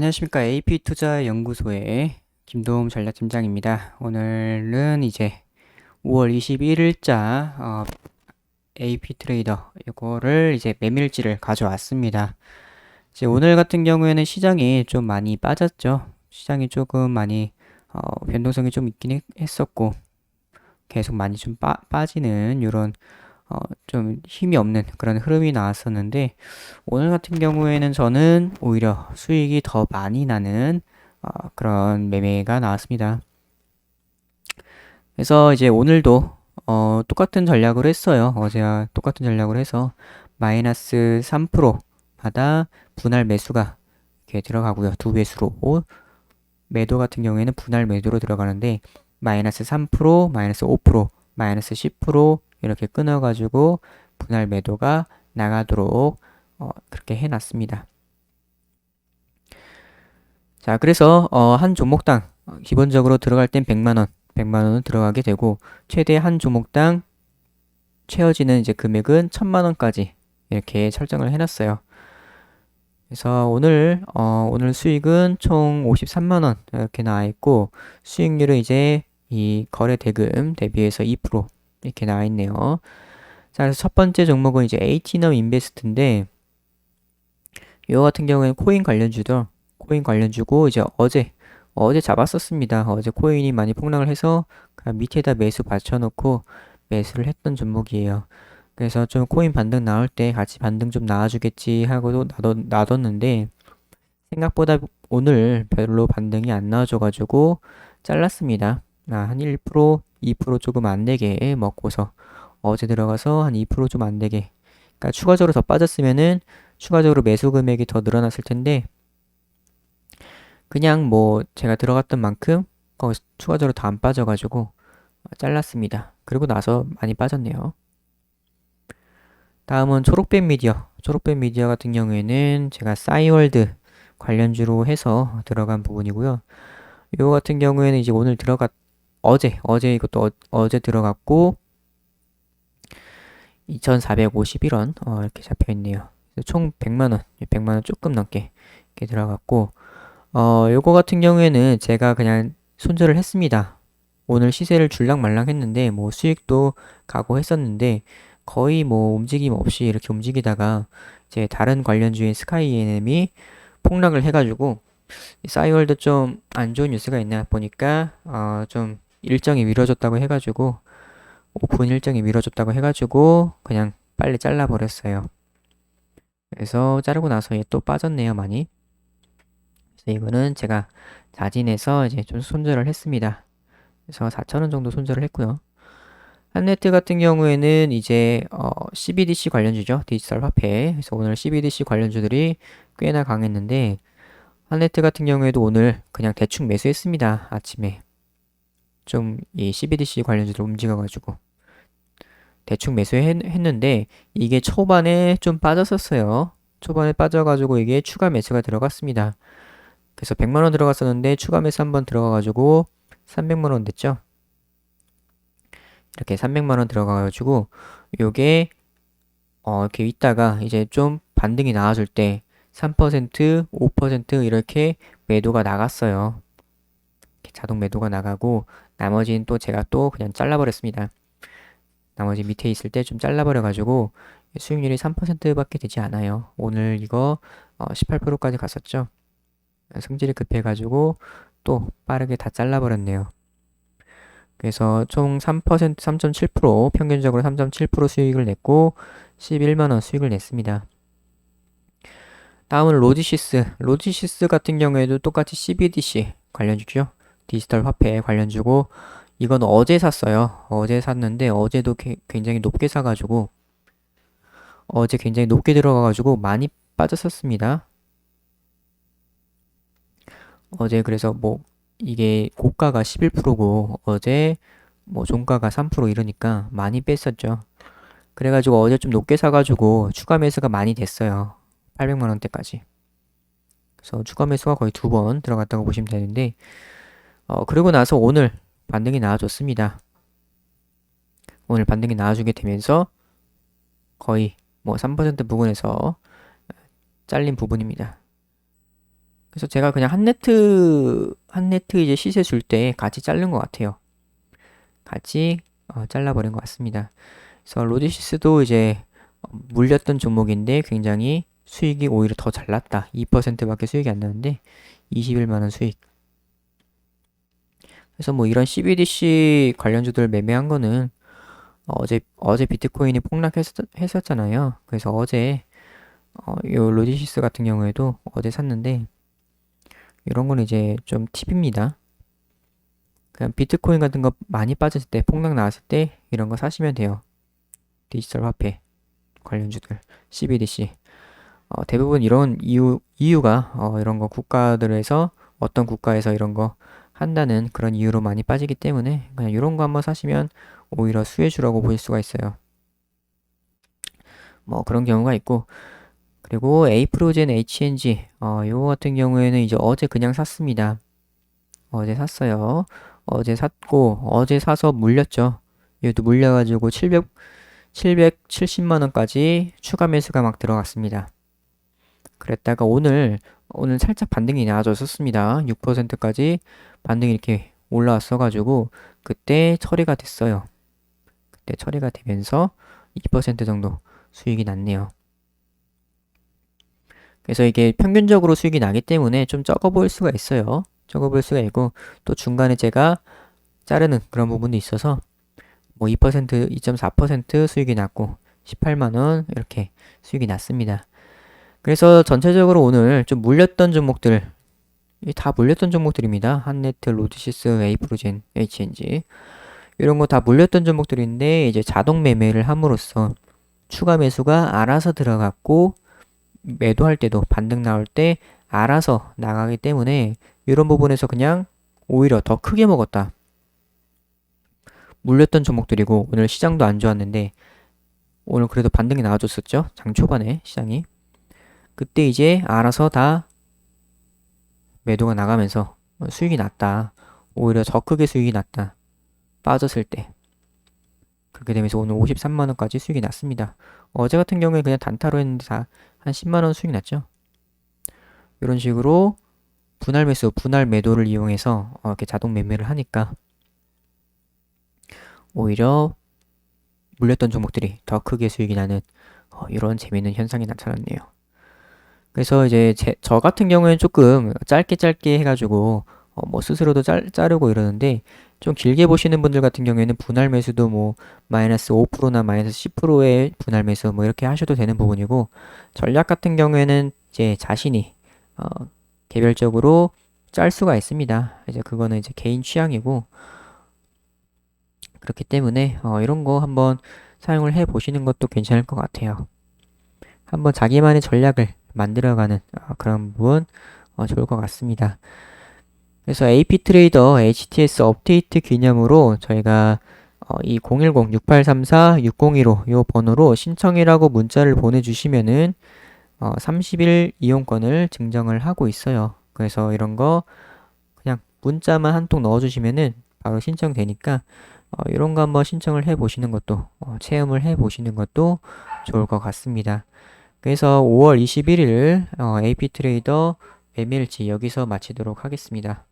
안녕하십니까. AP투자연구소의 김도움 전략팀장입니다. 오늘은 이제 5월 21일자 AP트레이더 이거를 이제 매밀지를 가져왔습니다. 이제 오늘 같은 경우에는 시장이 좀 많이 빠졌죠. 시장이 조금 많이 변동성이 좀 있긴 했었고 계속 많이 좀 빠지는 이런 좀 힘이 없는 그런 흐름이 나왔었는데 오늘 같은 경우에는 저는 오히려 수익이 더 많이 나는 그런 매매가 나왔습니다. 그래서 이제 오늘도 똑같은 전략을 했어요. 어제와 똑같은 전략을 해서 마이너스 3%마다 분할 매수가 이렇게 들어가고요. 두 배수로 매도 같은 경우에는 분할 매도로 들어가는데 마이너스 3%, 마이너스 5%, 마이너스 10% 이렇게 끊어가지고 분할 매도가 나가도록 그렇게 해놨습니다. 자, 그래서 한 종목당 기본적으로 들어갈 땐 100만원, 100만원은 들어가게 되고 최대 한 종목당 채워지는 이제 금액은 1000만원까지 이렇게 설정을 해놨어요. 그래서 오늘 수익은 총 53만원 이렇게 나와 있고 수익률은 이제 이 거래 대금 대비해서 2% 이렇게 나와 있네요. 자, 그래서 첫 번째 종목은 이제 에이티넘 인베스트인데 이거 같은 경우에는 코인 관련주고 이제 어제 잡았었습니다. 어제 코인이 많이 폭락을 해서 그냥 밑에다 매수 받쳐놓고 매수를 했던 종목이에요. 그래서 좀 코인 반등 나올 때 같이 반등 좀 나와주겠지 하고도 놔뒀는데 생각보다 오늘 별로 반등이 안 나와줘가지고 잘랐습니다. 한 1%, 2% 조금 안 되게 먹고서 어제 들어가서 한 2% 좀 안 되게. 그러니까 추가적으로 더 빠졌으면은 추가적으로 매수 금액이 더 늘어났을 텐데 그냥 뭐 제가 들어갔던 만큼 거기서 추가적으로 더 안 빠져가지고 잘랐습니다. 그리고 나서 많이 빠졌네요. 다음은 초록뱀 미디어. 초록뱀 미디어 같은 경우에는 제가 싸이월드 관련주로 해서 들어간 부분이고요. 이거 같은 경우에는 이제 어제 이것도 어제 들어갔고 2,451원 이렇게 잡혀 있네요. 총 100만원, 100만원 조금 넘게 이렇게 들어갔고 요거 같은 경우에는 제가 그냥 손절을 했습니다. 오늘 시세를 줄랑말랑 했는데 뭐 수익도 가고 했었는데 거의 뭐 움직임 없이 이렇게 움직이다가 이제 다른 관련주인 스카이에넴이 폭락을 해가지고 싸이월드 좀 안 좋은 뉴스가 있나 보니까 좀 일정이 미뤄졌다고 해가지고 오픈 일정이 미뤄졌다고 해가지고 그냥 빨리 잘라버렸어요. 그래서 자르고 나서 얘 또 빠졌네요, 많이. 그래서 이거는 제가 자진해서 이제 좀 손절을 했습니다. 그래서 4,000원 정도 손절을 했고요. 한네트 같은 경우에는 이제 CBDC 관련주죠. 디지털 화폐. 그래서 오늘 CBDC 관련주들이 꽤나 강했는데 한네트 같은 경우에도 오늘 그냥 대충 매수했습니다. 아침에. 좀 이 CBDC 관련주들 움직여가지고 대충 매수했는데 이게 초반에 좀 빠졌었어요. 초반에 빠져가지고 이게 추가 매수가 들어갔습니다. 그래서 100만원 들어갔었는데 추가 매수 한번 들어가가지고 300만원 됐죠. 이렇게 300만원 들어가가지고 요게 이렇게 있다가 이제 좀 반등이 나와줄 때 3%, 5% 이렇게 매도가 나갔어요. 이렇게 자동 매도가 나가고 나머지는 또 제가 또 그냥 잘라버렸습니다. 나머지 밑에 있을 때 좀 잘라버려가지고 수익률이 3%밖에 되지 않아요. 오늘 이거 18%까지 갔었죠. 성질이 급해가지고 또 빠르게 다 잘라버렸네요. 그래서 총 3%, 3.7% 평균적으로 3.7% 수익을 냈고 11만원 수익을 냈습니다. 다음은 로지시스. 로지시스 같은 경우에도 똑같이 CBDC 관련주죠. 디지털 화폐 관련주고 이건 어제 샀어요. 어제 샀는데 어제도 굉장히 높게 사가지고 어제 굉장히 높게 들어가가지고 많이 빠졌었습니다. 어제 그래서 뭐 이게 고가가 11%고 어제 뭐 종가가 3% 이러니까 많이 뺐었죠. 그래가지고 어제 좀 높게 사가지고 추가 매수가 많이 됐어요. 800만 원대까지. 그래서 추가 매수가 거의 두 번 들어갔다고 보시면 되는데 그리고 나서 오늘 반등이 나와줬습니다. 오늘 반등이 나와주게 되면서 거의 뭐 3% 부분에서 잘린 부분입니다. 그래서 제가 그냥 한 네트 이제 시세 줄 때 같이 자른 것 같아요. 같이 잘라버린 것 같습니다. 그래서 로디시스도 이제 물렸던 종목인데 굉장히 수익이 오히려 더 잘 났다. 2%밖에 수익이 안 나는데 21만 원 수익. 그래서 뭐 이런 CBDC 관련주들 매매한 거는 어제 비트코인이 폭락했었잖아요. 그래서 어제 요 로디시스 같은 경우에도 어제 샀는데 이런 거는 이제 좀 팁입니다. 그냥 비트코인 같은 거 많이 빠졌을 때 폭락 나왔을 때 이런 거 사시면 돼요. 디지털 화폐 관련주들 CBDC 대부분 이런 이유가 이런 거 국가들에서 어떤 국가에서 이런 거 한다는 그런 이유로 많이 빠지기 때문에 그냥 이런 거 한번 사시면 오히려 수혜주라고 보실 수가 있어요. 뭐 그런 경우가 있고 그리고 에이프로젠 HNG 요거 같은 경우에는 이제 어제 그냥 샀습니다. 어제 샀어요. 어제 샀고 어제 사서 물렸죠. 얘도 물려가지고 770만 원까지 추가 매수가 막 들어갔습니다. 그랬다가 오늘 살짝 반등이 나아졌었습니다. 6%까지 반등이 이렇게 올라왔어가지고 그때 처리가 됐어요. 그때 처리가 되면서 2% 정도 수익이 났네요. 그래서 이게 평균적으로 수익이 나기 때문에 좀 적어 보일 수가 있어요. 적어 보일 수가 있고 또 중간에 제가 자르는 그런 부분도 있어서 뭐 2%, 2.4% 수익이 났고 18만 원 이렇게 수익이 났습니다. 그래서 전체적으로 오늘 좀 물렸던 종목들 다 물렸던 종목들입니다. 한네트, 로드시스, 에이프로젠, HNG 이런 거 다 물렸던 종목들인데 이제 자동 매매를 함으로써 추가 매수가 알아서 들어갔고 매도할 때도 반등 나올 때 알아서 나가기 때문에 이런 부분에서 그냥 오히려 더 크게 먹었다. 물렸던 종목들이고 오늘 시장도 안 좋았는데 오늘 그래도 반등이 나와줬었죠. 장 초반에 시장이. 그때 이제 알아서 다 매도가 나가면서 수익이 났다. 오히려 더 크게 수익이 났다. 빠졌을 때. 그렇게 되면서 오늘 53만 원까지 수익이 났습니다. 어제 같은 경우에 그냥 단타로 했는데 다 한 10만 원 수익 났죠. 이런 식으로 분할 매수, 분할 매도를 이용해서 이렇게 자동 매매를 하니까 오히려 물렸던 종목들이 더 크게 수익이 나는 이런 재미있는 현상이 나타났네요. 그래서 이제 저 같은 경우에는 조금 짧게 해가지고 뭐 스스로도 자르고 이러는데 좀 길게 보시는 분들 같은 경우에는 분할 매수도 뭐 마이너스 5%나 마이너스 10%의 분할 매수 뭐 이렇게 하셔도 되는 부분이고 전략 같은 경우에는 이제 자신이 개별적으로 짤 수가 있습니다. 이제 그거는 이제 개인 취향이고 그렇기 때문에 이런 거 한번 사용을 해 보시는 것도 괜찮을 것 같아요. 한번 자기만의 전략을 만들어가는 그런 부분 좋을 것 같습니다. 그래서 AP 트레이더 HTS 업데이트 기념으로 저희가 이 010-6834-6015 이 번호로 신청이라고 문자를 보내주시면은 30일 이용권을 증정을 하고 있어요. 그래서 이런 거 그냥 문자만 한 통 넣어주시면은 바로 신청되니까 이런 거 한번 신청을 해 보시는 것도 체험을 해 보시는 것도 좋을 것 같습니다. 그래서 5월 21일 AP 트레이더 매매일지 여기서 마치도록 하겠습니다.